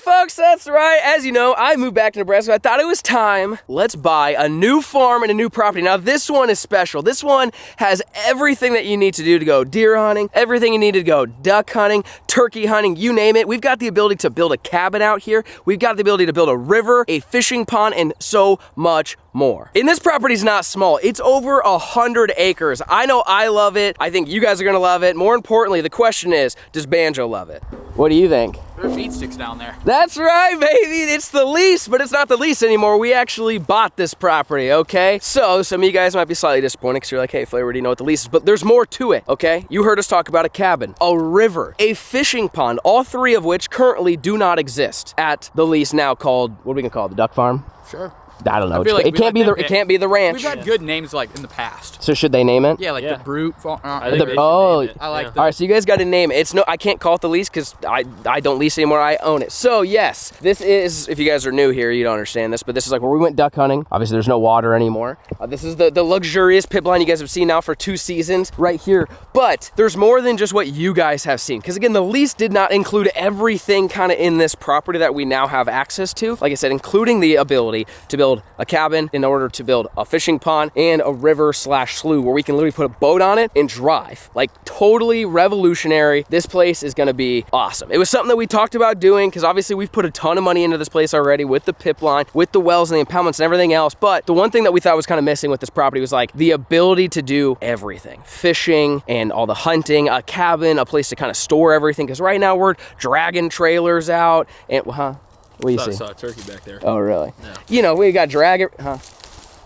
folks, that's right. As you know, I moved back to Nebraska. I thought it was time. Let's buy a new farm and a new property. Now, this one is special. This one has everything that you need to do to go deer hunting, everything you need to go duck hunting, turkey hunting, you name it. We've got the ability to build a cabin out here. We've got the ability to build a river, a fishing pond, and so much more. And this property's not small. It's over 100 acres. I know I love it. I think you guys are gonna love it. More importantly, the question is, does Banjo love it? What do you think? There are feed sticks down there. That's right, baby. It's the lease, but it's not the lease anymore. We actually bought this property, okay? So some of you guys might be slightly disappointed because you're like, hey, Flair, we already know what the lease is, but there's more to it, okay? You heard us talk about a cabin, a river, a fishing pond, all three of which currently do not exist at the lease now called, what are we gonna call it, the duck farm? Sure. I don't know. It can't be the ranch. We've had good names like in the past. So should they name it? Yeah, like the Brute Farm. I like All right, so you guys got to name it. I can't call it the lease because I don't lease anymore. I own it. So yes, this is, if you guys are new here, you don't understand this, but this is like where we went duck hunting. Obviously, there's no water anymore. This is the luxurious pit line you guys have seen now for 2 seasons right here. But there's more than just what you guys have seen. Because again, the lease did not include everything kind of in this property that we now have access to. Like I said, including the ability to build a cabin in order to build a fishing pond and a river / slough where we can literally put a boat on it and drive. Like totally revolutionary. This place is gonna be awesome. It was something that we talked about doing because obviously we've put a ton of money into this place already with the pip line, with the wells and the impoundments and everything else. But the one thing that we thought was kind of missing with this property was like the ability to do everything. Fishing and all the hunting, a cabin, a place to kind of store everything. Because right now we're dragging trailers out and, what do you see? I saw a turkey back there. Oh, really? No. You know, we got drag it,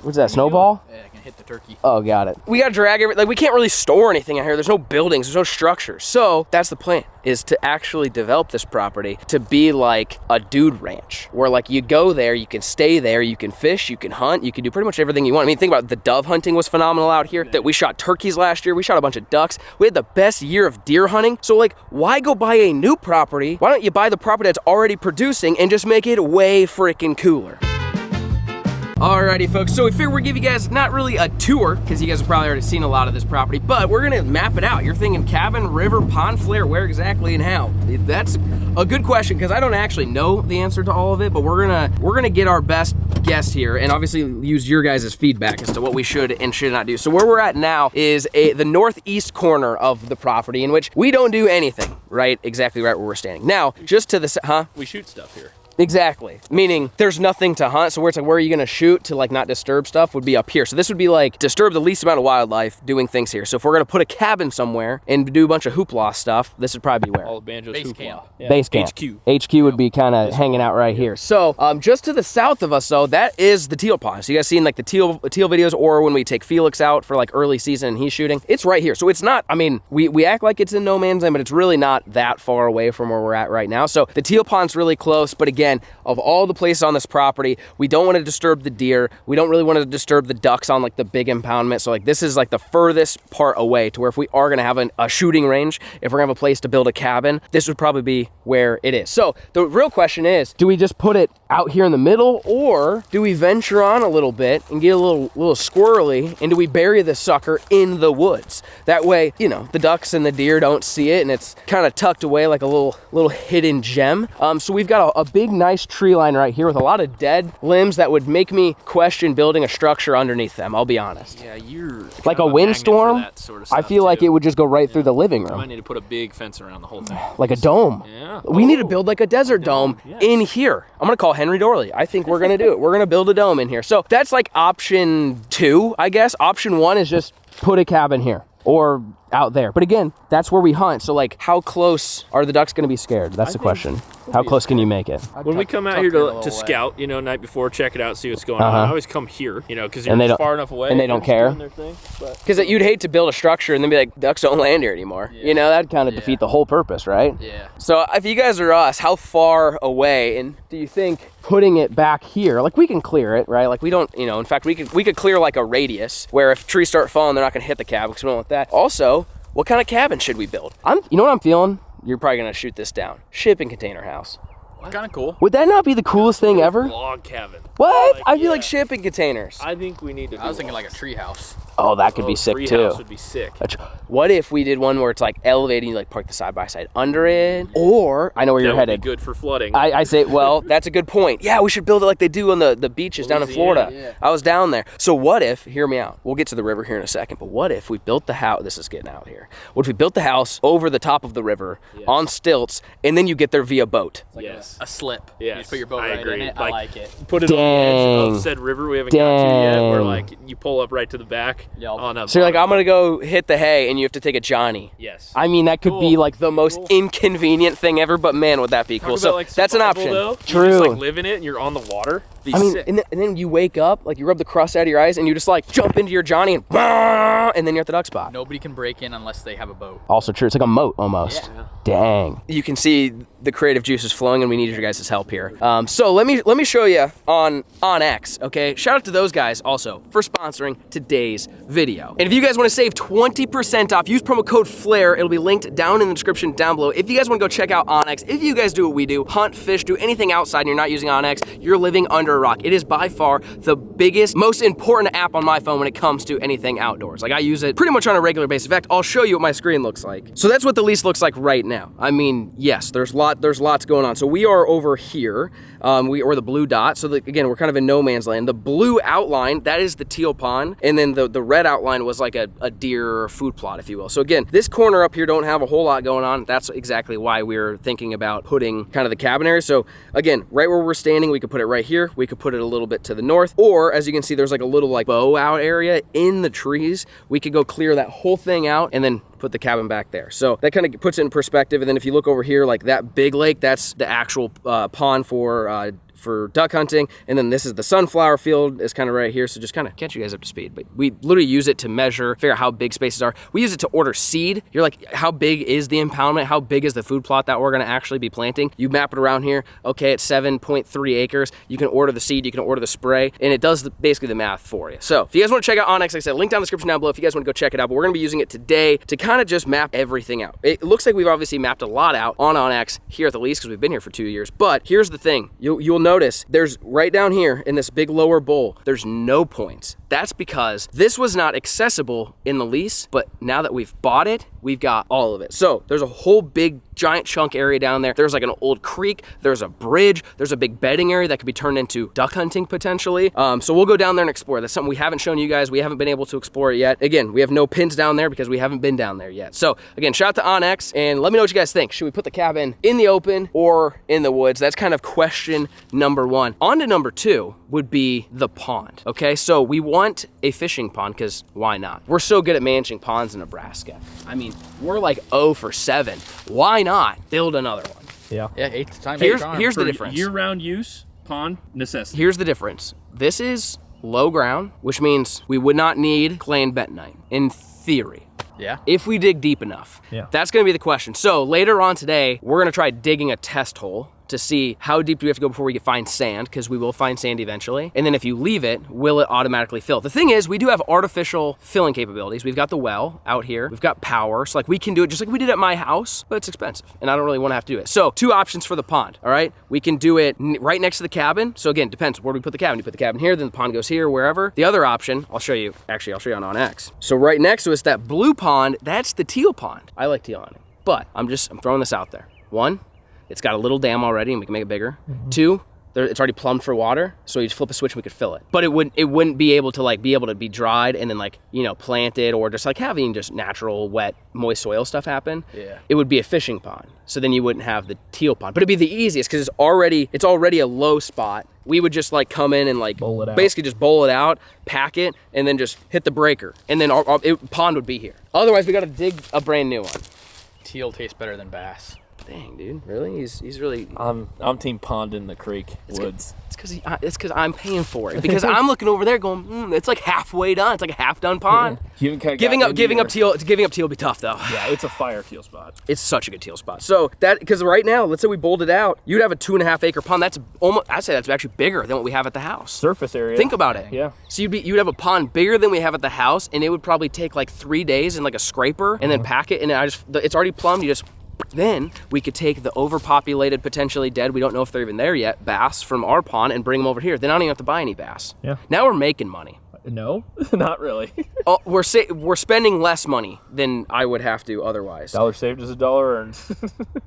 What's that, snowball? Yeah, I can hit the turkey. Oh, got it. We got drag it, like we can't really store anything out here. There's no buildings, there's no structures. So that's the plan, is to actually develop this property to be like a dude ranch, where like you go there, you can stay there, you can fish, you can hunt, you can do pretty much everything you want. I mean, think about it, the dove hunting was phenomenal out here. That we shot turkeys last year, we shot a bunch of ducks. We had the best year of deer hunting. So like, why go buy a new property? Why don't you buy the property that's already producing and just make it way freaking cooler? Alrighty folks, so we figured we'd give you guys not really a tour, because you guys have probably already seen a lot of this property, but we're gonna map it out. You're thinking cabin, river, pond, flare, where exactly and how? That's a good question, because I don't actually know the answer to all of it, but we're gonna get our best guess here, and obviously use your guys' feedback as to what we should and should not do. So where we're at now is the northeast corner of the property, in which we don't do anything, right? Exactly right where we're standing. Now, just to the, We shoot stuff here. Exactly, meaning there's nothing to hunt, so where it's like, where are you gonna shoot to like not disturb stuff would be up here. So this would be like disturb the least amount of wildlife doing things here. So if we're gonna put a cabin somewhere and do a bunch of hoopla stuff, this would probably be where? All the Banjo's Base hoopla. camp. Yeah. Base camp. HQ would be kind of hanging out right here. So just to the south of us though, that is the teal pond. So you guys seen like the teal videos, or when we take Felix out for like early season and he's shooting, it's right here. So it's not, I mean, we act like it's in no man's land, but it's really not that far away from where we're at right now. So the teal pond's really close, but again, of all the places on this property, we don't want to disturb the deer. We don't really want to disturb the ducks on like the big impoundment. So like this is like the furthest part away to where if we are going to have a shooting range, if we're going to have a place to build a cabin, this would probably be where it is. So the real question is, do we just put it out here in the middle, or do we venture on a little bit and get a little squirrely, and do we bury the sucker in the woods? That way, you know, the ducks and the deer don't see it and it's kind of tucked away like a little hidden gem. So we've got a big nice tree line right here with a lot of dead limbs that would make me question building a structure underneath them, I'll be honest. Yeah, you're like a windstorm, sort of I feel like it would just go right through the living room. I might need to put a big fence around the whole thing. Like a dome. Yeah. We need to build like a desert dome in here. I'm gonna call Henry Dorley. I think we're gonna do it. We're gonna build a dome in here. So that's like option 2, I guess. Option 1 is just put a cabin here or out there. But again, that's where we hunt. So like, how close are the ducks gonna be scared? That's the question. How close can you make it? When we come out here to scout, you know, night before, check it out, see what's going on, I always come here, you know, because you're far enough away. And they don't care. Because you'd hate to build a structure and then be like, ducks don't land here anymore. Yeah. You know, that'd kind of defeat the whole purpose, right? Yeah. So if you guys are us, how far away, and do you think putting it back here, like we can clear it, right? Like we don't, you know, in fact, we could clear like a radius where if trees start falling, they're not gonna hit the cabin, because we don't want that. Also, what kind of cabin should we build? You know what I'm feeling? You're probably gonna shoot this down. Shipping container house. Kind of cool. Would that not be the coolest thing ever? Log cabin. What? Like, I feel like shipping containers. I think we need to. I was thinking like a tree house. Oh, that could be sick too. Treehouse would be sick. What if we did one where it's like elevated and you like park the side by side under it? Or I know where you're That would headed. be good for flooding. I say, well, that's a good point. Yeah, we should build it like they do on the beaches down in Florida. Yeah. I was down there. So what if, hear me out, we'll get to the river here in a second, but what if we built the house, this is getting out here. What if we built the house over the top of the river on stilts, and then you get there via boat? Like yes. a slip. Yes. You just put your boat I right agree. in it. I like it. Put it on the edge Dang. of said river we haven't got to yet, where Dang. like you pull up right to the back Yep. on a So you're like, I'm gonna go hit the hay, and you have to take a Johnny. Yes. I mean, that could be Cool. like the most inconvenient thing ever, but man, would that be cool. Talk So about, like, that's an survival, option. though. True. You just like live in it and you're on the water. Be I mean, sick. and then you wake up, like you rub the crust out of your eyes, and you just like jump into your Johnny and then you're at the duck spot. Nobody can break in unless they have a boat. Also true. It's like a moat almost. Yeah. Dang. You can see the creative juices flowing, and we need your guys' help here. So let me show you on X. Okay. Shout out to those guys also for sponsoring today's video. And if you guys want to save 20% off, use promo code FLAIR. It'll be linked down in the description down below. If you guys want to go check out OnX, if you guys do what we do, hunt, fish, do anything outside, and you're not using OnX, you're living under a rock. It is by far the biggest, most important app on my phone when it comes to anything outdoors. Like I use it pretty much on a regular basis. In fact, I'll show you what my screen looks like. So that's what the lease looks like right now. I mean, yes, there's lots going on. So we are over here, or the blue dot. So again, we're kind of in no man's land. The blue outline, that is the teal pond. And then the red outline was like a deer food plot, if you will. So again, this corner up here don't have a whole lot going on. That's exactly why we're thinking about putting kind of the cabin area. So again, right where we're standing, we could put it right here. We could put it a little bit to the north, or as you can see, there's like a little like bow out area in the trees. We could go clear that whole thing out and then put the cabin back there. So that kind of puts it in perspective. And then if you look over here, like that big lake, that's the actual pond for duck hunting. And then this is the sunflower field is kind of right here. So just kind of catch you guys up to speed. But we literally use it to measure, figure out how big spaces are. We use it to order seed. You're like, how big is the impoundment? How big is the food plot that we're gonna actually be planting? You map it around here. Okay, it's 7.3 acres. You can order the seed, you can order the spray, and it does basically the math for you. So if you guys wanna check out OnX, like I said, link down in the description down below if you guys wanna go check it out. But we're gonna be using it today to kind of just map everything out. It looks like we've obviously mapped a lot out on OnX here at the lease because we've been here for 2 years. But here's the thing, you'll notice there's right down here in this big lower bowl, there's no points. That's because this was not accessible in the lease, but now that we've bought it, we've got all of it. So there's a whole big giant chunk area down there. There's like an old creek, there's a bridge, there's a big bedding area that could be turned into duck hunting potentially. So we'll go down there and explore. That's something we haven't shown you guys. We haven't been able to explore it yet. Again, we have no pins down there because we haven't been down there yet. So again, shout out to OnX and let me know what you guys think. Should we put the cabin in the open or in the woods? That's kind of question number one. On to number two would be the pond. Okay, so we want a fishing pond because why not? We're so good at managing ponds in Nebraska. I mean, we're like 0 for 7. Why not build another one? Yeah, 8th time. Here's the difference. Year-round use, pond necessity. Here's the difference. This is low ground, which means we would not need clay and bentonite, in theory. Yeah. If we dig deep enough. Yeah. That's gonna be the question. So later on today, we're gonna try digging a test hole to see how deep do we have to go before we find sand, because we will find sand eventually. And then if you leave it, will it automatically fill? The thing is, we do have artificial filling capabilities. We've got the well out here. We've got power. So like we can do it just like we did at my house, but it's expensive and I don't really want to have to do it. So 2 options for the pond, all right? We can do it right next to the cabin. So again, depends where do we put the cabin. You put the cabin here, then the pond goes here, wherever. The other option, I'll show you on OnX. So right next to us, that blue pond, that's the teal pond. I like teal hunting, but I'm throwing this out there. 1, it's got a little dam already and we can make it bigger. 2, it's already plumbed for water, so you just flip a switch and we could fill it. But it wouldn't be able to be dried and then like, you know, planted or just like having just natural wet moist soil stuff happen. Yeah. It would be a fishing pond. So then you wouldn't have the teal pond. But it'd be the easiest because it's already a low spot. We would just like come in and like basically just bowl it out, pack it, and then just hit the breaker. And then pond would be here. Otherwise we gotta dig a brand new one. Teal tastes better than bass. Dang, dude, really? He's really. I'm team pond in the creek woods. It's because I'm paying for it. Because I'm looking over there going, it's like halfway done. It's like a half done pond. You haven't Giving up teal will be tough though. Yeah, it's a fire teal spot. It's such a good teal spot. So because right now, let's say we bowled it out, you'd have a 2.5 acre pond. That's I'd say that's actually bigger than what we have at the house. Surface area. Think about it. Yeah. So you'd have a pond bigger than we have at the house, and it would probably take like 3 days in like a scraper, and then pack it, and it's already plumbed. You just Then we could take the overpopulated, potentially dead, we don't know if they're even there yet, bass from our pond and bring them over here. Then I don't even have to buy any bass. Yeah. Now we're making money. No, not really. Oh, we're spending less money than I would have to otherwise. Dollar saved is a dollar earned.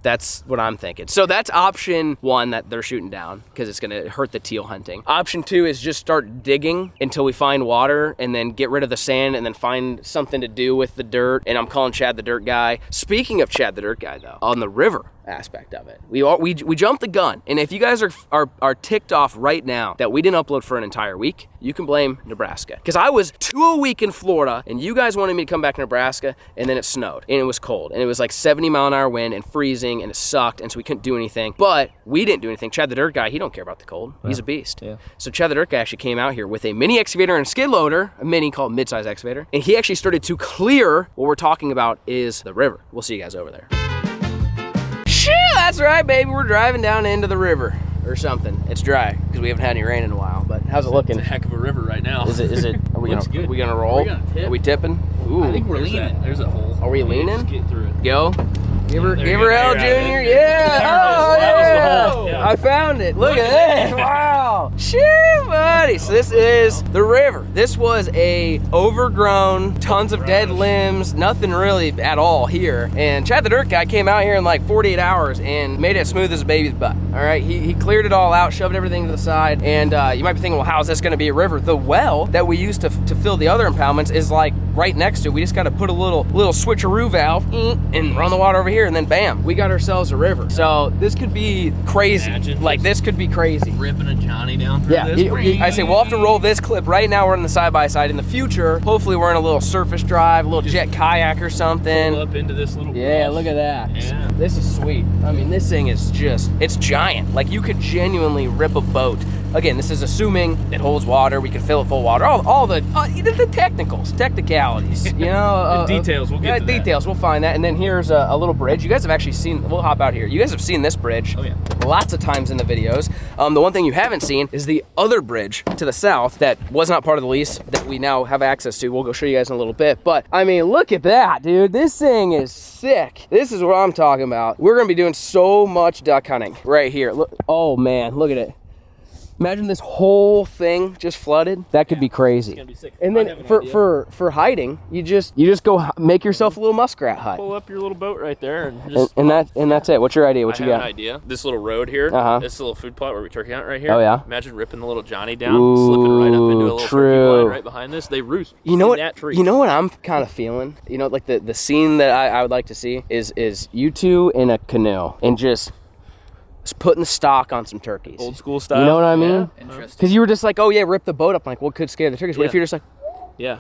That's what I'm thinking. So that's option 1 that they're shooting down because it's gonna hurt the teal hunting. Option 2 is just start digging until we find water and then get rid of the sand and then find something to do with the dirt. And I'm calling Chad the Dirt Guy. Speaking of Chad the Dirt Guy though, on the river aspect of it, we jumped the gun. And if you guys are ticked off right now that we didn't upload for an entire week, you can blame Nebraska. Because I was 2 a week in Florida and you guys wanted me to come back to Nebraska and then it snowed and it was cold and it was like 70-mile-an-hour wind and freezing and it sucked and so we couldn't do anything. But we didn't do anything. Chad the Dirt Guy, he don't care about the cold. He's a beast. Yeah. So Chad the Dirt Guy actually came out here with a mini excavator and a skid loader, a mini called mid-size excavator, and he actually started to clear what we're talking about is the river. We'll see you guys over there. Shoo, that's right, baby. We're driving down into the river or something. It's dry because we haven't had any rain in a while. But how's it looking? It's a heck of a river right now. Is it? Are we Looks gonna? good. Are we gonna roll? Are we gonna tip? Are we tipping? Ooh. I think we're There's leaning. There's a hole. Are we leaning? Just get through it. Go. Give her There you go. L, There you Junior. go. Yeah. Oh, That was the yeah. hole. Yeah. I found it. Look at this. Wow. Shoo, buddy. So this is the river. This was a overgrown, tons of dead limbs, nothing really at all here. And Chad the Dirt Guy came out here in like 48 hours and made it as smooth as a baby's butt. All right. He cleared it all out, shoved everything to the side. And you might be thinking, well, how is this going to be a river? The well that we used to fill the other impoundments is like right next to it. We just got to put a little switcheroo valve and run the water over here, and then bam, we got ourselves a river. So this could be crazy. Imagine like this could be crazy. Ripping a Johnny down through Yeah, this. I say we'll have to roll this clip. Right now we're in the side-by-side. In the future, hopefully we're in a little surface drive, a little jet kayak or Pull something. up into this little Yeah, brush. look at that. Yeah. This is sweet. I mean, this thing is just, it's giant. Like you could genuinely rip a boat. Again, this is assuming it holds water. We can fill it full of water. All the technicalities, you know. Details, we'll get to that. details. We'll find that. And then here's a little bridge. You guys have actually seen, we'll hop out here. You guys have seen this bridge. Oh, yeah. Lots of times in the videos. The one thing you haven't seen is the other bridge to the south that was not part of the lease that we now have access to. We'll go show you guys in a little bit. But I mean, look at that, dude. This thing is sick. This is what I'm talking about. We're gonna be doing so much duck hunting right here. Look, oh man, look at it. Imagine this whole thing just flooded. That could be crazy. It's gonna be sick. And I then have an for idea. hiding, you just go make yourself a little muskrat hut. Pull up your little boat right there and just. And that's it. What's your idea? What I you have got? an idea. This little road here, Uh-huh. this little food plot where we turkey hunt right here. Oh, yeah? Imagine ripping the little Johnny down, Ooh, slipping right up into a little turkey true. blind right behind this. They roost. You know in what? That tree. You know what I'm kind of feeling. You know, like the scene that I would like to see is you two in a canoe and just putting the stock on some turkeys. Old school style. You know what I mean? Yeah. Interesting. Because you were just like, oh yeah, rip the boat up. I'm like, what could scare the turkeys? What if Yeah. you're just like, Yeah.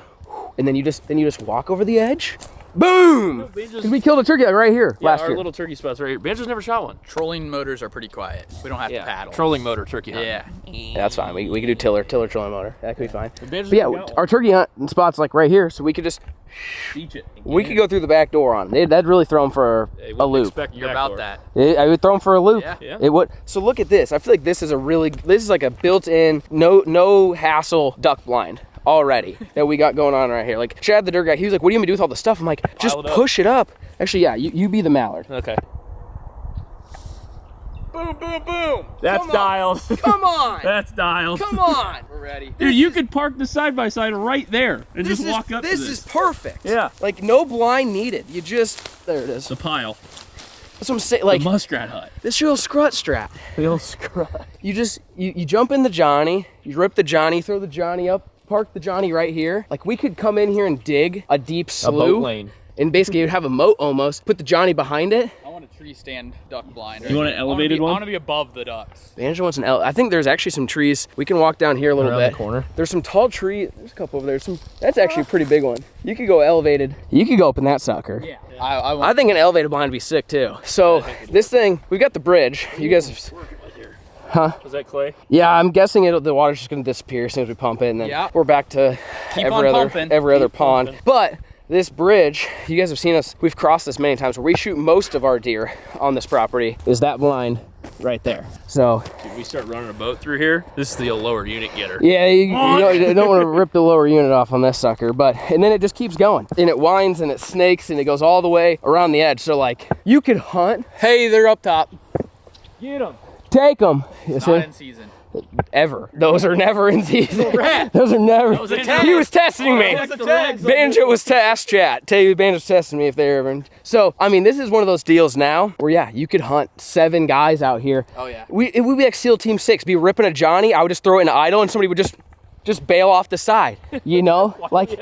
and then you just walk over the edge, boom? Banjo's- Because we killed a turkey like right here Yeah, last our year. little turkey spots right here. Banjo's never shot one. Trolling motors are pretty quiet. We don't have to paddle. Trolling motor turkey hunt. Yeah. Yeah, that's fine. We can do tiller trolling motor. That could be fine. Banjo's But yeah, never got one. our turkey hunt spot's like right here, so we could just Beach it. we could go through the back door on. That'd really throw them for They a wouldn't loop. expect You're back about door. that. I would throw them for a loop. Yeah. Yeah. It would. So look at this. I feel like this is like a built-in, no hassle duck blind already that we got going on right here. Like Chad the Dirt Guy, he was like, "What do you mean do with all the stuff?" I'm like, "Just Pile it up. push it up." Actually, yeah, you be the mallard. Okay. Boom, boom, boom. That's Come on. dialed. Come on, That's dialed. come on. We're ready. Dude, you could park the side-by-side right there and This just walk up to this this. is perfect. Yeah. Like no blind needed. You just there it is. The pile. That's what I'm saying. Like The muskrat hut. this real scrut strap. Real scrub. You just you jump in the Johnny, you rip the Johnny, throw the Johnny up, park the Johnny right here. Like we could come in here and dig a deep A slough. boat lane. And basically you'd have a moat almost, put the Johnny behind it. I want a tree stand duck blind. You want an elevated I one? want to be above the ducks. Banjo wants an I think there's actually some trees. We can walk down here a little Around bit. the corner. There's some tall trees. There's a couple over there. That's actually a pretty big one. You could go elevated. You could go up in that sucker. Yeah. I want I think an elevated blind would be sick too. So this thing, we've got the bridge. You guys have, Was that clay? yeah, I'm guessing the water's just gonna disappear as soon as we pump it, and then Yeah. we're back to Keep every on other pumping. pond. pumping. But this bridge, you guys have seen us, we've crossed this many times where we shoot most of our deer on this property, is that blind right there. So Dude, we start running a boat through here. This is the lower unit getter. yeah, you don't want to rip the lower unit off on this sucker, but and then it just keeps going and it winds and it snakes and it goes all the way around the edge. So like you could hunt. Hey, they're up top. Get them. Take them. Not in season. Ever. Those are never in season. Rat. Those are never. was a test. He was testing me. That was a test. Banjo was ask chat. Tell you, Banjo's testing me if they're ever. So, I mean, this is one of those deals now where, yeah, you could hunt 7 guys out here. Oh, yeah. It would be like SEAL Team 6. Be ripping a Johnny. I would just throw it in an idle and somebody would just bail off the side, you know? like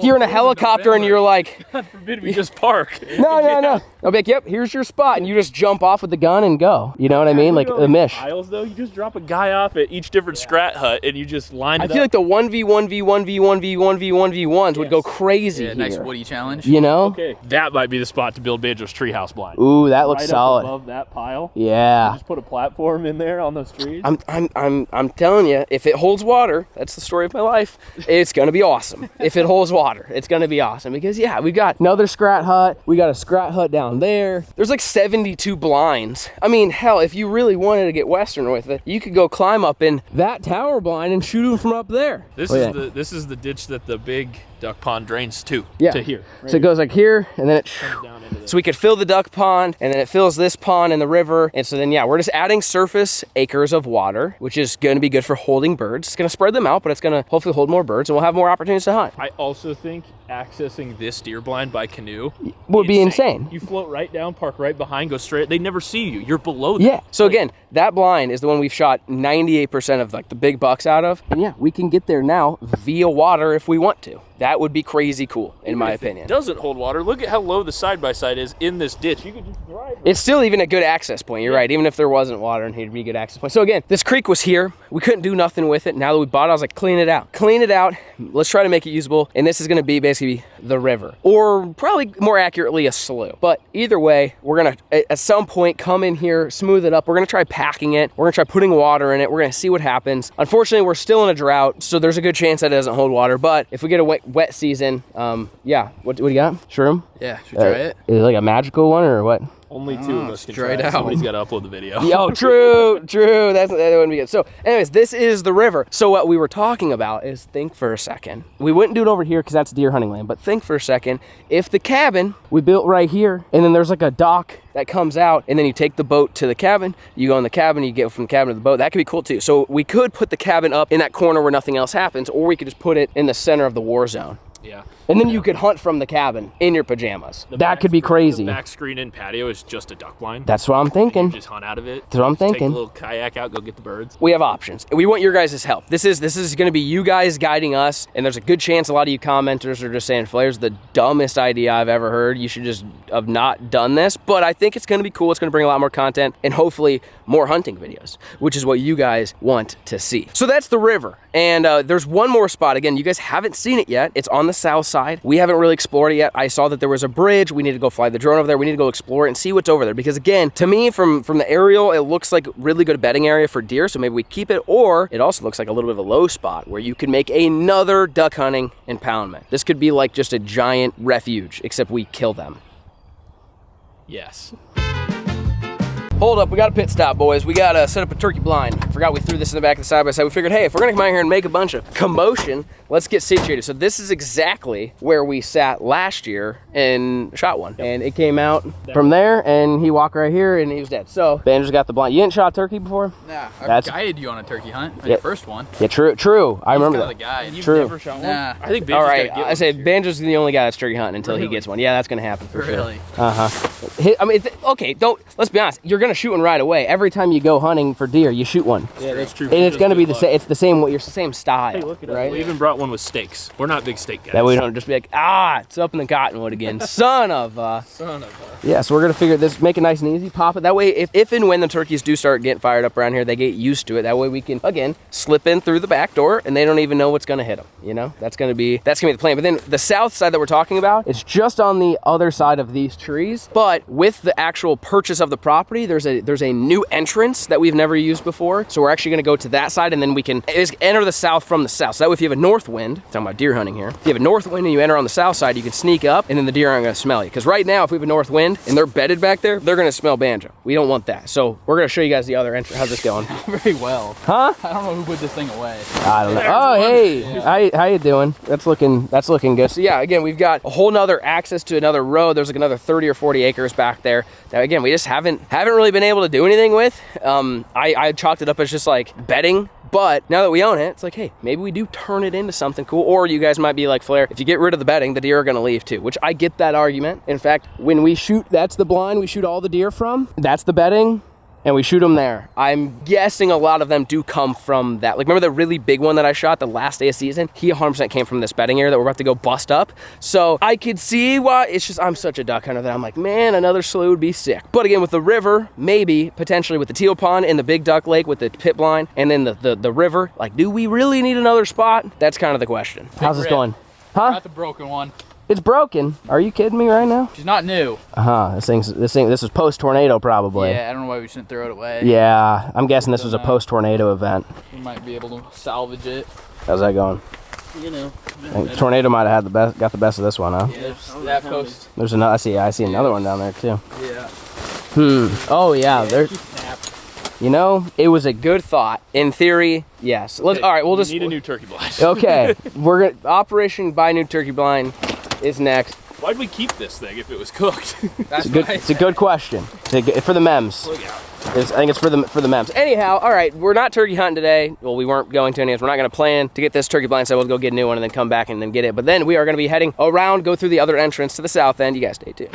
you're in a helicopter and you're like, God forbid we just park. no. I'll be like, yep, here's your spot. And you just jump off with the gun and go. You know what I mean? Like a mish. Piles though, you just drop a guy off at each different scrat hut and you just line it up. I feel like the 1v1v1v1v1v1v1s would go crazy Yeah, nice here. woody challenge. You know? Okay, that might be the spot to build Banjo's treehouse blind. Ooh, that looks Right solid. up above that pile. Yeah. Just put a platform in there on those trees. I'm telling you, if it holds water, that's the story of my life. It's gonna be awesome. If it holds water, it's gonna be awesome because yeah, we got another scrat hut. We got a scrat hut down there. There's like 72 blinds. I mean, hell, if you really wanted to get Western with it, you could go climb up in that tower blind and shoot them from up there. This is the ditch that the big duck pond drains to here. So it goes like here and then it Comes down into so we could fill the duck pond and then it fills this pond in the river. And so then, yeah, we're just adding surface acres of water, which is going to be good for holding birds. It's going to spread them out, but it's going to hopefully hold more birds and we'll have more opportunities to hunt. I also think accessing this deer blind by canoe Would be insane. You float right down, park right behind, go straight. They never see you. You're below them. Yeah. So again, that blind is the one we've shot 98% of like the big bucks out of. And yeah, we can get there now via water if we want to. That would be crazy cool, in my opinion. It doesn't hold water. Look at how low the side-by-side is in this ditch. You could just drive. It's still even a good access point. You're right. Even if there wasn't water in here, it'd be a good access point. So again, this creek was here. We couldn't do nothing with it. Now that we bought it, I was like, clean it out. Clean it out. Let's try to make it usable. And this is going to be basically the river. Or probably more accurately, a slough. But either way, we're going to, at some point, come in here, smooth it up. We're going to try packing it. We're going to try putting water in it. We're going to see what happens. Unfortunately, we're still in a drought, so there's a good chance that it doesn't hold water. But if we get a wet season, yeah. What do you got? Shroom? Yeah, should we try it? Is it like a magical one or what? Only 2 of us can try try it it. out. Somebody's got to upload the video. Yo, true. That wouldn't be good. So anyways, this is the river. So what we were talking about is think for a second. We wouldn't do it over here because that's deer hunting land, but think for a second. If the cabin we built right here and then there's like a dock that comes out and then you take the boat to the cabin, you go in the cabin, you get from the cabin to the boat, that could be cool too. So we could put the cabin up in that corner where nothing else happens, or we could just put it in the center of the war zone. Yeah. And then you could hunt from the cabin in your pajamas. That could be crazy. The back screen and patio is just a duck blind. That's what I'm thinking. You just hunt out of it. That's what I'm Just Take thinking. a little kayak out, go get the birds. We have options. We want your guys' help. This is going to be you guys guiding us, and there's a good chance a lot of you commenters are just saying, FLAIR's the dumbest idea I've ever heard. You should just have not done this. But I think it's going to be cool. It's going to bring a lot more content and hopefully more hunting videos, which is what you guys want to see. So that's the river. And there's one more spot. Again, you guys haven't seen it yet. It's on the south side. We haven't really explored it yet. I saw that there was a bridge. We need to go fly the drone over there. We need to go explore it and see what's over there. Because again, to me, from the aerial, it looks like really good bedding area for deer. So maybe we keep it, or it also looks like a little bit of a low spot where you can make another duck hunting impoundment. This could be like just a giant refuge, except we kill them. Yes. Hold up, we got a pit stop, boys. We got to set up a turkey blind. Forgot we threw this in the back of the side-by-side. We figured, hey, if we're gonna come out here and make a bunch of commotion, let's get situated. So this is exactly where we sat last year and shot one. Yep. And it came out from there, and he walked right here, and he was dead. So Banjo's got the blind. You didn't shot turkey before? Nah, I guided you on a turkey hunt, your first one. Yeah, true. I remember that. The guy. You've True. never shot one? Nah. I think Banjo's All right, gotta get I said one Banjo's the only guy that's turkey hunting until he gets one. Yeah, that's gonna happen for sure. Really? I mean, okay, let's be honest. You're gonna shoot one right away. Every time you go hunting for deer, you shoot one. Yeah, that's true. And it's gonna be the same. It's the same. Your same style. Hey, look at right? us. We even brought one with steaks. We're not big steak guys. That way we don't just be like, it's up in the cottonwood again. Son of a. Yeah, so we're gonna figure this, make it nice and easy, pop it. That way, if and when the turkeys do start getting fired up around here, they get used to it. That way we can, again, slip in through the back door and they don't even know what's gonna hit them. You know, that's gonna be the plan. But then the south side that we're talking about, it's just on the other side of these trees. But with the actual purchase of the property, there's there's a new entrance that we've never used before. So we're actually gonna go to that side, and then we can enter the south from the south. So that way if you have a north wind, talking about deer hunting here, if you have a north wind and you enter on the south side, you can sneak up and then the deer aren't gonna smell you. Because right now, if we have a north wind and they're bedded back there, they're gonna smell banjo. We don't want that. So we're gonna show you guys the other entrance. How's this going? Very well. Huh? I don't know who put this thing away. I don't know. Oh, hey, how you doing? That's looking good. So yeah, again, we've got a whole nother access to another road. There's like another 30 or 40 acres back there that, again, we just haven't really been able to do anything with. I chalked it up as just like bedding. But now that we own it, it's like, hey, maybe we do turn it into something cool. Or you guys might be like, Flair, if you get rid of the bedding, the deer are gonna leave too, which I get that argument. In fact, when we shoot, that's the blind we shoot all the deer from. That's the bedding. And we shoot them there. I'm guessing a lot of them do come from that. Like, remember the really big one that I shot the last day of season? He 100% came from this bedding area that we're about to go bust up. So I could see why. It's just, I'm such a duck hunter that I'm like, man, another slough would be sick. But again, with the river, maybe potentially with the teal pond and the big duck lake with the pit blind, and then the river, like, do we really need another spot? That's kind of the question. How's this going? Huh? Not the broken one. It's broken. Are you kidding me right now? She's not new. This is post-tornado probably. Yeah, I don't know why we shouldn't throw it away. Yeah, I'm guessing this was a post-tornado event. We might be able to salvage it. How's that going? You know. Tornado might have got the best of this one, huh? Yeah, that post. There's another. I see another one down there too. Yeah. Oh yeah. There's. You know, it was a good thought. In theory, yes. All right, we'll just need a new turkey blind. Okay, we're gonna Operation Buy New Turkey Blind is next. Why'd we keep this thing if it was cooked? It's a good question. For the memes. Look out. I think it's for the memes. Anyhow, all right, we're not turkey hunting today. Well, we weren't going to anyways. We're not going to plan to get this turkey blind, so we'll go get a new one and then come back and then get it. But then we are going to be heading around, go through the other entrance to the south end. You guys stay tuned.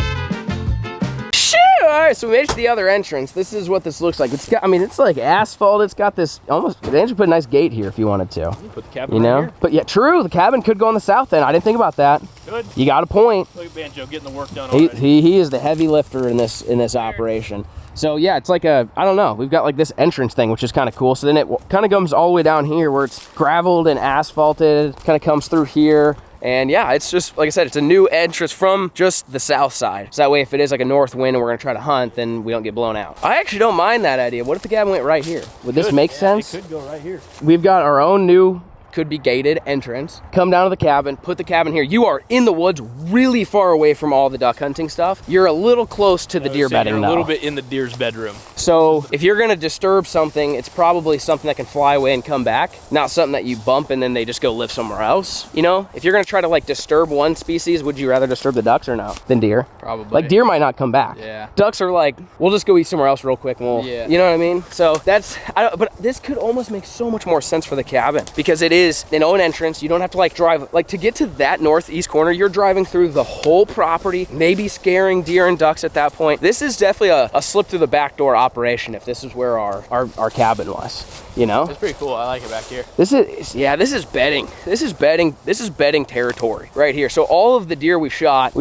All right, so we made it to the other entrance. This is what this looks like. It's got, I mean, it's like asphalt. It's got this almost, they actually put a nice gate here if you wanted to. You put the cabin right here? But yeah, true, the cabin could go on the south end. I didn't think about that. Good. You got a point. Look at Banjo getting the work done already. He is the heavy lifter in this operation. So yeah, it's like I don't know, we've got like this entrance thing, which is kind of cool. So then it kind of comes all the way down here where it's graveled and asphalted, kind of comes through here. And yeah, it's just, like I said, it's a new entrance from just the south side. So that way, if it is like a north wind and we're gonna try to hunt, then we don't get blown out. I actually don't mind that idea. What if the cabin went right here? Would this make sense? It could go right here. We've got our own new, could be gated entrance. Come down to the cabin, put the cabin here. You are in the woods, really far away from all the duck hunting stuff. You're a little close to the deer bedding now. A little though. bit in the deer's bedroom. So if you're gonna disturb something, it's probably something that can fly away and come back, not something that you bump and then they just go live somewhere else. You know, if you're gonna try to like disturb one species, would you rather disturb the ducks or no? Than deer? Probably. Like deer might not come back. Yeah. Ducks are like, we'll just go eat somewhere else real quick and we'll, you know what I mean? So that's, but this could almost make so much more sense for the cabin because it is an own entrance. You don't have to like drive, like to get to that northeast corner, you're driving through the whole property, maybe scaring deer and ducks at that point. This is definitely a slip through the back door operation if this is where our cabin was, you know? It's pretty cool. I like it back here. This is bedding. This is bedding territory right here. So all of the deer we shot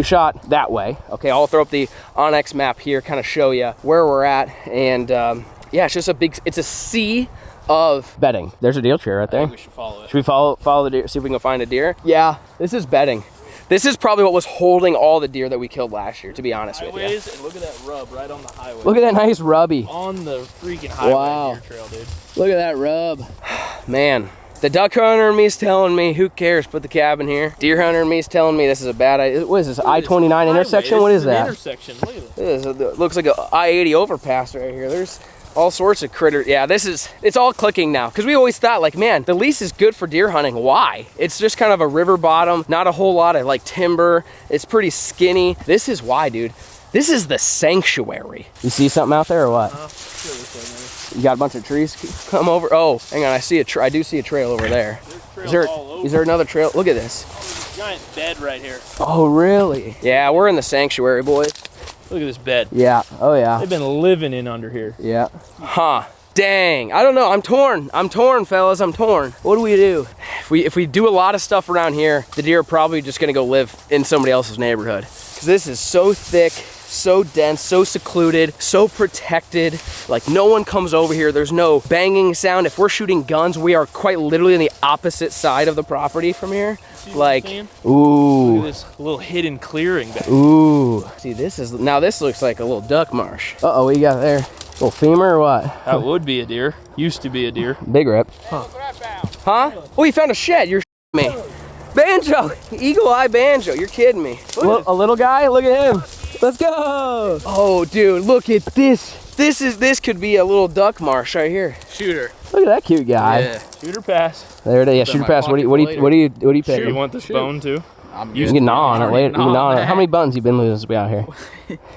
that way. Okay, I'll throw up the Onyx map here, kind of show you where we're at. And yeah, it's just it's a sea of bedding. There's a deer trail right there. I think we should follow it. Should we follow the deer, see if we can find a deer? Yeah, this is bedding. This is probably what was holding all the deer that we killed last year, to be honest with you. And look at that rub right on the highway. Look at that nice rubby. On the freaking highway deer trail, dude. Look at that rub. Man, the duck hunter in me is telling me, who cares, put the cabin here. Deer hunter in me is telling me this is a bad idea. What is this, I-29 intersection? What is that? Intersection, look at this. It looks like an I-80 overpass right here. There's all sorts of critters. Yeah, it's all clicking now. Because we always thought like, man, the lease is good for deer hunting. Why? It's just kind of a river bottom, not a whole lot of like timber. It's pretty skinny. This is why, dude. This is the sanctuary. You see something out there or what? You got a bunch of trees come over. Oh, hang on, I do see a trail over there. Is there another trail? Look at this. Oh, there's a giant bed right here. Oh, really? Yeah, we're in the sanctuary, boys. Look at this bed. Yeah, oh yeah. They've been living in under here. Yeah. Huh. Dang, I don't know, I'm torn, fellas, I'm torn. What do we do? If we do a lot of stuff around here, the deer are probably just gonna go live in somebody else's neighborhood. Because this is so thick, so dense, so secluded, so protected. Like no one comes over here, there's no banging sound. If we're shooting guns, we are quite literally on the opposite side of the property from here. Like, ooh. Look at this little hidden clearing back. Ooh. See, this looks like a little duck marsh. Uh-oh, what you got there? Little femur or what? That would be a deer. Used to be a deer. Big rip. Huh? Oh, you found a shed. You're me. Banjo. Eagle eye banjo. You're kidding me. A little guy? Look at him. Let's go. Oh, dude, look at this. This could be a little duck marsh right here. Shooter. Look at that cute guy. Yeah. Shooter pass. There it is. Yeah, shooter pass. What do you pick? You want this bone too? You can gnaw on it later. You can gnaw on it. How many buttons you been losing since we out here?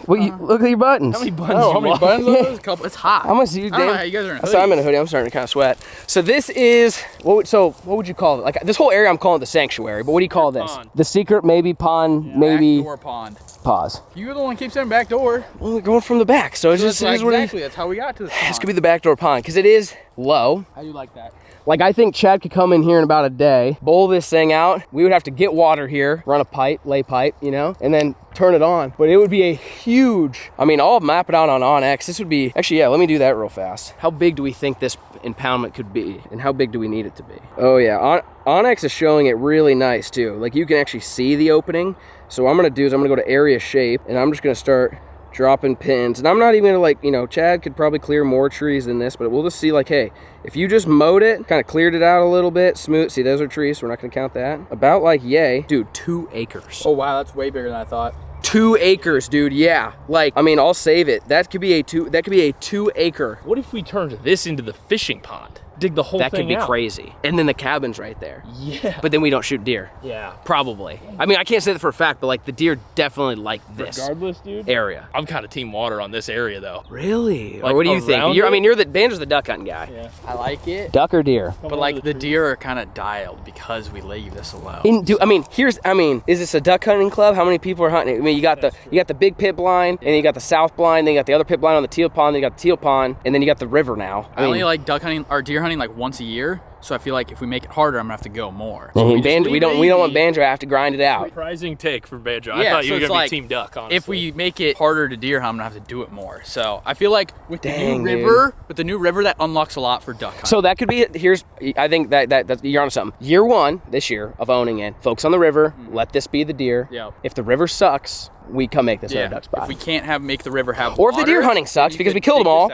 Look at your buttons. How many buttons? It's hot. How much do you I don't know how you guys are in a hoodie. So I'm in a hoodie. I'm starting to kind of sweat. So this is what would you call it? Like this whole area, I'm calling it the sanctuary. But what do you call this? Pond. The secret, maybe pond, maybe Backdoor pond. pause. You're the one who keeps saying back door. Well, we're going from the back, so it's just it is what it is. Exactly. That's how we got to this pond. This could be the backdoor pond because it is low. How do you like that? Like I think Chad could come in here in about a day, bowl this thing out. We would have to get water here, run a pipe, lay pipe, you know, and then turn it on. But it would be a huge, I mean, I'll map it out on Onyx. This would be, actually, yeah, let me do that real fast. How big do we think this impoundment could be? And how big do we need it to be? Oh yeah, Onyx is showing it really nice too. Like you can actually see the opening. So what I'm gonna do is I'm gonna go to area shape and I'm just gonna start dropping pins. And I'm not even gonna like, you know, Chad could probably clear more trees than this, but we'll just see like, hey, if you just mowed it, kind of cleared it out a little bit, smooth, see those are trees, so we're not gonna count that. About like, yay. Dude, 2 acres. Oh wow, that's way bigger than I thought. 2 acres, dude, yeah. Like, I mean, I'll save it. That could be a 2 acre. What if we turned this into the fishing pond? Dig the whole thing out. That could be crazy. And then the cabin's right there. Yeah. But then we don't shoot deer. Yeah. Probably. I mean, I can't say that for a fact, but like the deer definitely like this Regardless, dude. area. I'm kind of team water on this area though. Really? Like or what do you think? I mean, Banjo's the duck hunting guy. Yeah. I like it. Duck or deer? But like the deer are kind of dialed because we leave this alone. Is this a duck hunting club? How many people are hunting? I mean, you got the big pit blind, and you got the south blind, then you got the other pit blind on the teal pond, then you got the teal pond, and then you got the river now. I only like duck hunting or deer hunting like once a year. So I feel like if we make it harder, I'm gonna have to go more. So we don't want Banjo to have to grind it out. Surprising take for Banjo. Yeah, I thought you were so gonna it's be team duck, honestly. If we make it harder to deer hunt, I'm gonna have to do it more. So I feel like with the Dang, new river, that unlocks a lot for duck hunting. So that could be it. I think that you're onto something. Year 1 this year of owning it, focus on the river. Let this be the deer. Yep. If the river sucks, we come make this another duck spot. If we can't make the river have or water, if the deer hunting sucks because we killed them all.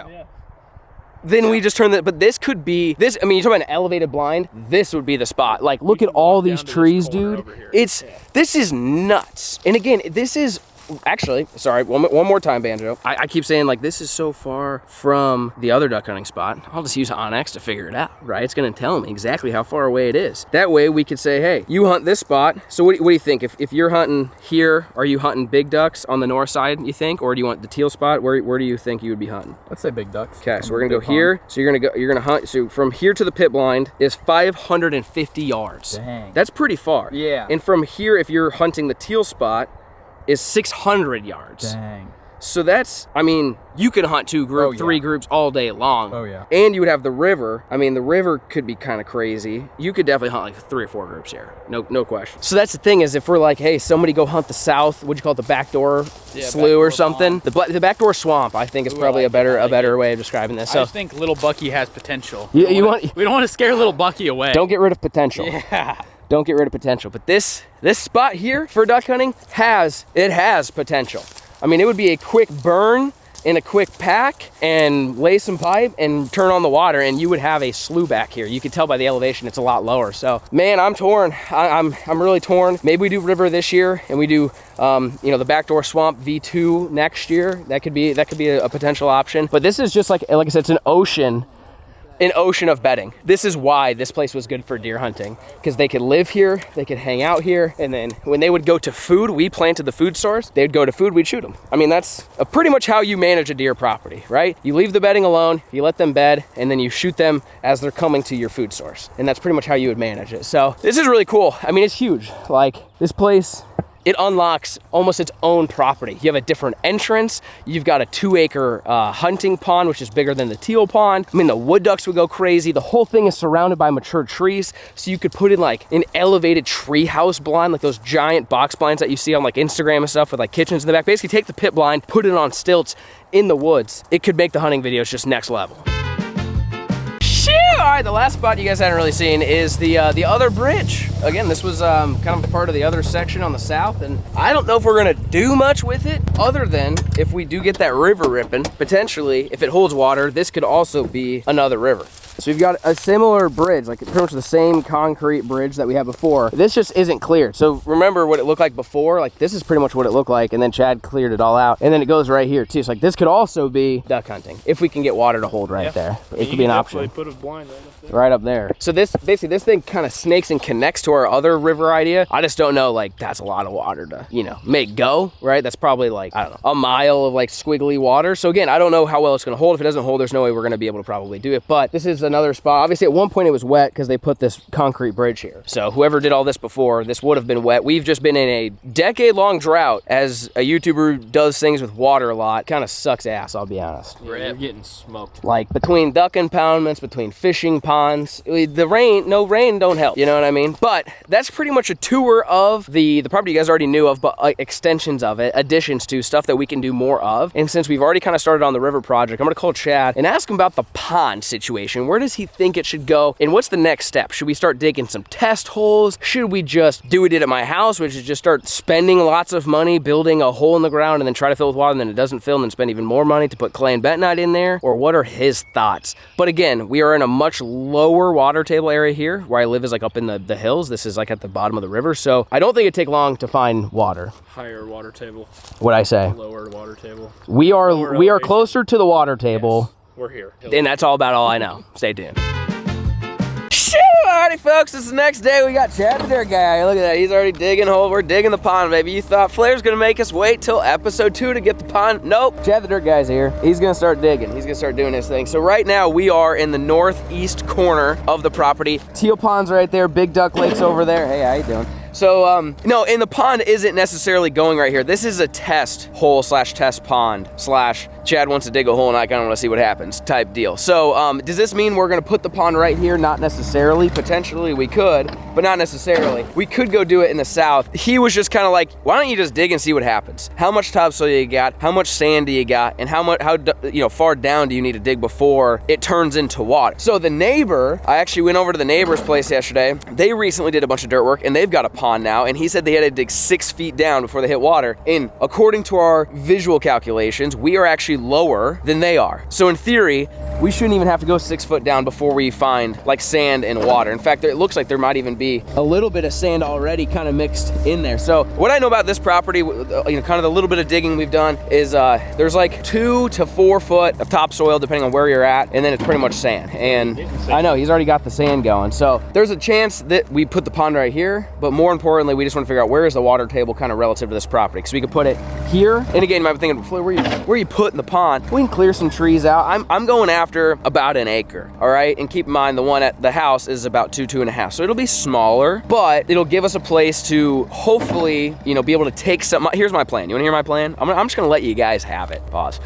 Then we just turn but this could be, I mean, you're talking about an elevated blind, this would be the spot. Like, look at all these trees, dude. This is nuts. And again, this is, actually, sorry, one more time, Banjo. I keep saying, like, this is so far from the other duck hunting spot. I'll just use Onyx to figure it out, right? It's gonna tell me exactly how far away it is. That way we could say, hey, you hunt this spot. So what do you think? If you're hunting here, are you hunting big ducks on the north side, you think? Or do you want the teal spot? Where do you think you would be hunting? Let's say big ducks. Okay, so we're gonna go here. So you're gonna hunt, so from here to the pit blind is 550 yards. Dang. That's pretty far. Yeah. And from here, if you're hunting the teal spot, is 600 yards. Dang. So that's, I mean, you could hunt 3 groups all day long. Oh yeah. And you would have the river. I mean, the river could be kind of crazy. You could definitely hunt like 3 or 4 groups here. No question. So that's the thing is if we're like, hey, somebody go hunt the south, what'd you call it, the backdoor slough or something? The backdoor swamp, I think is probably a better way of describing this. So I just think little Bucky has potential. we don't want to scare little Bucky away. Don't get rid of potential. Yeah. Don't get rid of potential. But this spot here for duck hunting has potential. I mean, it would be a quick burn in a quick pack and lay some pipe and turn on the water and you would have a slough back here. You can tell by the elevation it's a lot lower. So man, I'm torn. I'm really torn. Maybe we do river this year and we do the backdoor swamp V2 next year. That could be a potential option. But this is just like I said, it's an ocean of bedding. This is why this place was good for deer hunting, because they could live here, they could hang out here, and then when they would go to food, we planted the food source, they'd go to food, we'd shoot them. I mean, that's pretty much how you manage a deer property, right? You leave the bedding alone, you let them bed, and then you shoot them as they're coming to your food source. And that's pretty much how you would manage it. So this is really cool. I mean, it's huge. Like this place, it unlocks almost its own property. You have a different entrance. You've got a 2-acre hunting pond, which is bigger than the teal pond. I mean, the wood ducks would go crazy. The whole thing is surrounded by mature trees. So you could put in like an elevated tree house blind, like those giant box blinds that you see on like Instagram and stuff with like kitchens in the back. Basically take the pit blind, put it on stilts in the woods. It could make the hunting videos just next level. All right, the last spot you guys hadn't really seen is the other bridge. Again, this was kind of part of the other section on the south, and I don't know if we're gonna do much with it, other than if we do get that river ripping, potentially, if it holds water, this could also be another river. So we've got a similar bridge, like pretty much the same concrete bridge that we had before. This just isn't cleared. So remember what it looked like before? Like this is pretty much what it looked like, and then Chad cleared it all out. And then it goes right here too. So like this could also be duck hunting if we can get water to hold right there. It could be an option. Put a blind right up there. Right up there. So this, basically this thing kind of snakes and connects to our other river idea. I just don't know, like that's a lot of water to, you know, make go, right? That's probably like, I don't know, a mile of like squiggly water. So again, I don't know how well it's gonna hold. If it doesn't hold, there's no way we're gonna be able to probably do it. But this is another spot. Obviously at one point it was wet because they put this concrete bridge here. So whoever did all this before, this would have been wet. We've just been in a decade-long drought. As a YouTuber who does things with water a lot, kind of sucks ass, I'll be honest. Yeah, you're getting smoked. Like between duck impoundments, between fishing ponds, the rain, no rain don't help, you know what I mean? But that's pretty much a tour of the property you guys already knew of, but extensions of it, additions to stuff that we can do more of. And since we've already kind of started on the river project, I'm gonna call Chad and ask him about the pond situation. Where does he think it should go? And what's the next step? Should we start digging some test holes? Should we just do it at my house, which is just start spending lots of money, building a hole in the ground and then try to fill with water and then it doesn't fill and then spend even more money to put clay and bentonite in there? Or what are his thoughts? But again, we are in a much lower water table area here. Where I live is like up in the hills. This is like at the bottom of the river. So I don't think it'd take long to find water. Higher water table. What'd I say? Lower water table. We are closer to the water table. Yes, we're here. And that's all about all I know. Stay tuned. Alrighty folks, this is the next day. We got Chad the Dirt Guy. Look at that, he's already digging hole. We're digging the pond, baby. You thought Flair's gonna make us wait till episode 2 to get the pond? Nope, Chad the Dirt Guy's here. He's gonna start digging. He's gonna start doing his thing. So right now we are in the northeast corner of the property. Teal Pond's right there, Big Duck Lake's over there. Hey, how you doing? So, no, and the pond isn't necessarily going right here. This is a test hole slash test pond slash Chad wants to dig a hole and I kind of want to see what happens type deal. So, does this mean we're going to put the pond right here? Not necessarily. Potentially we could, but not necessarily. We could go do it in the south. He was just kind of like, why don't you just dig and see what happens? How much topsoil you got? How much sand do you got? And how far down do you need to dig before it turns into water? So the neighbor, I actually went over to the neighbor's place yesterday. They recently did a bunch of dirt work and they've got a pond now, and he said they had to dig 6 feet down before they hit water. And according to our visual calculations, we are actually lower than they are. So in theory, we shouldn't even have to go 6 foot down before we find like sand and water. In fact, it looks like there might even be a little bit of sand already kind of mixed in there. So what I know about this property, you know, kind of the little bit of digging we've done is there's like 2 to 4 foot of topsoil depending on where you're at, and then it's pretty much sand. And I know he's already got the sand going. So there's a chance that we put the pond right here, but more importantly, we just want to figure out where is the water table kind of relative to this property. Because we could put it here. And again, you might be thinking, where are you putting the pond? We can clear some trees out. I'm going after about an acre, all right? And keep in mind, the one at the house is about 2.5. So it'll be smaller, but it'll give us a place to hopefully, you know, be able to take some. Here's my plan. You want to hear my plan? I'm just going to let you guys have it. Pause.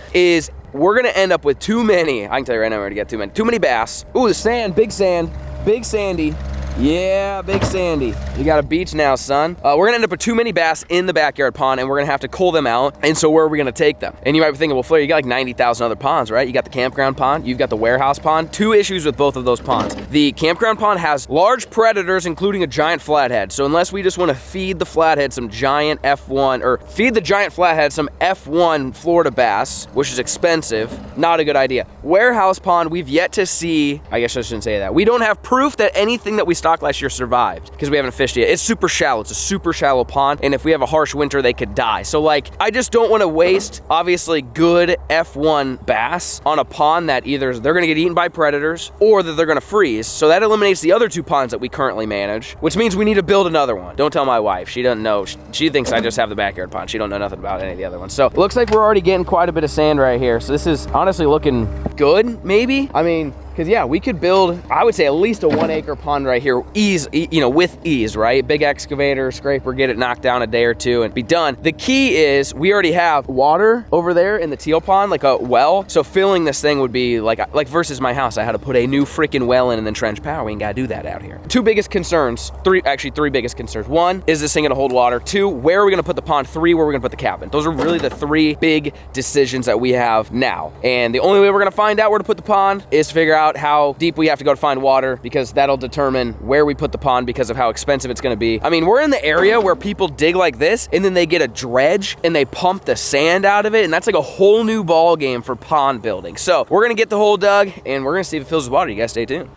We're going to end up with too many. I can tell you right now, we're going to get too many bass. Ooh, the sand, big sandy. Yeah, Big Sandy. You got a beach now, son. We're gonna end up with too many bass in the backyard pond, and we're gonna have to cull them out. And so where are we gonna take them? And you might be thinking, well, Flair, you got like 90,000 other ponds, right? You got the campground pond, you've got the warehouse pond. 2 issues with both of those ponds. The campground pond has large predators, including a giant flathead. So unless we just wanna feed the flathead some giant F1, or feed the giant flathead some F1 Florida bass, which is expensive, not a good idea. Warehouse pond, we've yet to see, I guess I shouldn't say that. We don't have proof that anything that we stocked last year survived because we haven't fished yet. It's super shallow. It's a super shallow pond, and if we have a harsh winter, they could die. So like, I just don't want to waste obviously good F1 bass on a pond that either they're gonna get eaten by predators or that they're gonna freeze. So that eliminates the other 2 ponds that we currently manage, which means we need to build another one. Don't tell my wife. She doesn't know. She thinks I just have the backyard pond. She don't know nothing about any of the other ones. So it looks like we're already getting quite a bit of sand right here. So this is honestly looking good, maybe. I mean, because yeah, we could build, I would say at least a 1 acre pond right here, with ease, right? Big excavator, scraper, get it knocked down a day or 2 and be done. The key is we already have water over there in the teal pond, like a well. So filling this thing would be like versus my house, I had to put a new freaking well in and then trench power. We ain't gotta do that out here. 2 biggest concerns, 3 biggest concerns. 1, is this thing gonna hold water? 2, where are we gonna put the pond? 3, where are we gonna put the cabin? Those are really the 3 big decisions that we have now. And the only way we're gonna find out where to put the pond is to figure out out how deep we have to go to find water, because that'll determine where we put the pond because of how expensive it's gonna be. I mean, we're in the area where people dig like this and then they get a dredge and they pump the sand out of it, and that's like a whole new ball game for pond building. So we're gonna get the hole dug and we're gonna see if it fills with water. You guys stay tuned.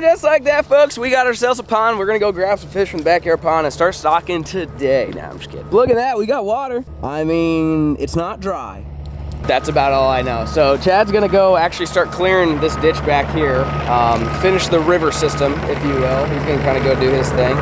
Just like that, folks, we got ourselves a pond. We're gonna go grab some fish from the backyard pond and start stocking today. Nah, I'm just kidding. Look at that, we got water. I mean, it's not dry. That's about all I know. So Chad's gonna go actually start clearing this ditch back here, finish the river system, if you will. He's gonna kind of go do his thing.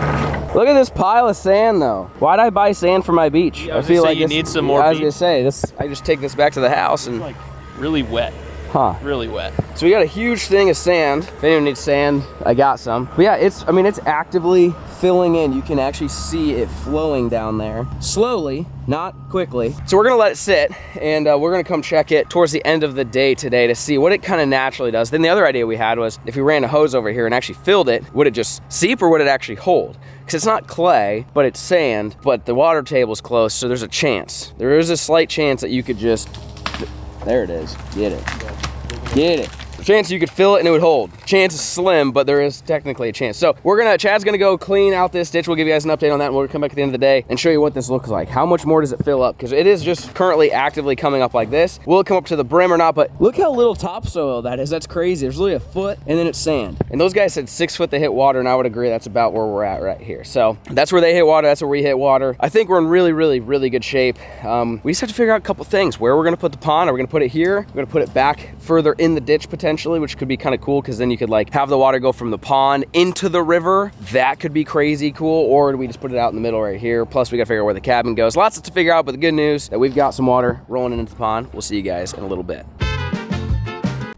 Look at this pile of sand, though. Why'd I buy sand for my beach? Yeah, I feel like you need some more. I was gonna say this. I just take this back to the house and. It's like really wet. Huh. Really wet. So we got a huge thing of sand. If anyone needs sand, I got some. But yeah, it's actively filling in. You can actually see it flowing down there. Slowly, not quickly. So we're gonna let it sit, and we're gonna come check it towards the end of the day today to see what it kind of naturally does. Then the other idea we had was, if we ran a hose over here and actually filled it, would it just seep or would it actually hold? Because it's not clay, but it's sand, but the water table's close, so there's a chance. There is a slight chance that you could just, there it is, get it. Get it. Chance you could fill it and it would hold. Chance is slim, but there is technically a chance. So Chad's gonna go clean out this ditch. We'll give you guys an update on that, and we'll come back at the end of the day and show you what this looks like. How much more does it fill up? Because it is just currently actively coming up like this. Will it come up to the brim or not? But look how little topsoil that is. That's crazy. There's really a foot and then it's sand. And those guys said 6 foot they hit water, and I would agree that's about where we're at right here. So that's where they hit water, that's where we hit water. I think we're in really, really, really good shape. We just have to figure out a couple things. Where we're gonna put the pond. Are we gonna put it here? We're gonna put it back further in the ditch potentially, which could be kind of cool, because then you could like have the water go from the pond into the river. That could be crazy cool. Or do we just put it out in the middle right here? Plus we gotta figure out where the cabin goes. Lots to figure out, but the good news that we've got some water rolling into the pond. We'll see you guys in a little bit.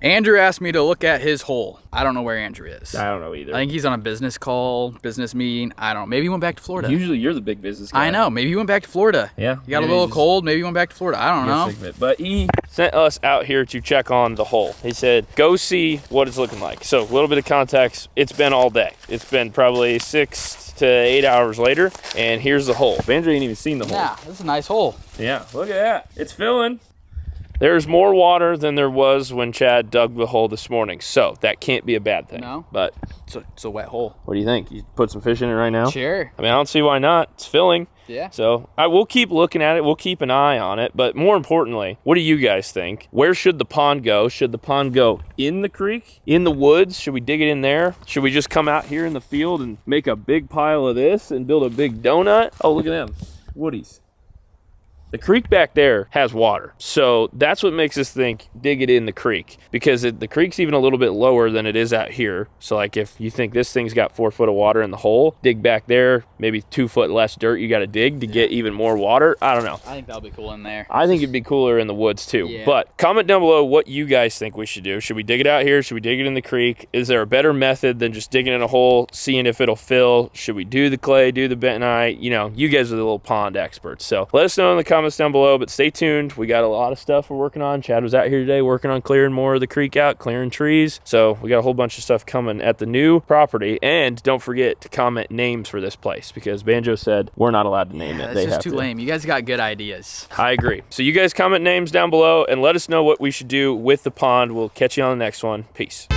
Andrew asked me to look at his hole. I don't know where Andrew is. I don't know either. I think he's on a business call, business meeting. I don't know. Maybe he went back to Florida. Usually you're the big business guy. I know. Maybe he went back to Florida. Yeah. He got a little cold. Maybe he went back to Florida. I don't know. But he sent us out here to check on the hole. He said, go see what it's looking like. So a little bit of context. It's been all day. It's been probably 6 to 8 hours later, and here's the hole. Banjo ain't even seen the hole. Yeah, this is a nice hole. Yeah, look at that. It's filling. There's more water than there was when Chad dug the hole this morning, so that can't be a bad thing. No. But It's a wet hole. what do you think? You put some fish in it right now? Sure. I mean, I don't see why not. It's filling. Yeah. So I will keep looking at it. We'll keep an eye on it. But more importantly, what do you guys think? Where should the pond go? Should the pond go in the creek? In the woods? Should we dig it in there? Should we just come out here in the field and make a big pile of this and build a big donut? Oh, look at them. Woodies. The creek back there has water. So that's what makes us think dig it in the creek, because the creek's even a little bit lower than it is out here. So like if you think this thing's got 4 foot of water in the hole, dig back there, maybe 2 foot less dirt you got to dig to get even more water. I don't know. I think that'll be cool in there. I think it'd be cooler in the woods too. Yeah. But comment down below what you guys think we should do. Should we dig it out here? Should we dig it in the creek? Is there a better method than just digging in a hole, seeing if it'll fill? Should we do the clay, do the bentonite? You know, you guys are the little pond experts. So let us know in the comments down below, but stay tuned. We got a lot of stuff we're working on. Chad was out here today working on clearing more of the creek out, clearing trees. So we got a whole bunch of stuff coming at the new property. And don't forget to comment names for this place, because Banjo said we're not allowed to name it. That's just too lame. You guys got good ideas. I agree. So you guys comment names down below and let us know what we should do with the pond. We'll catch you on the next one. Peace.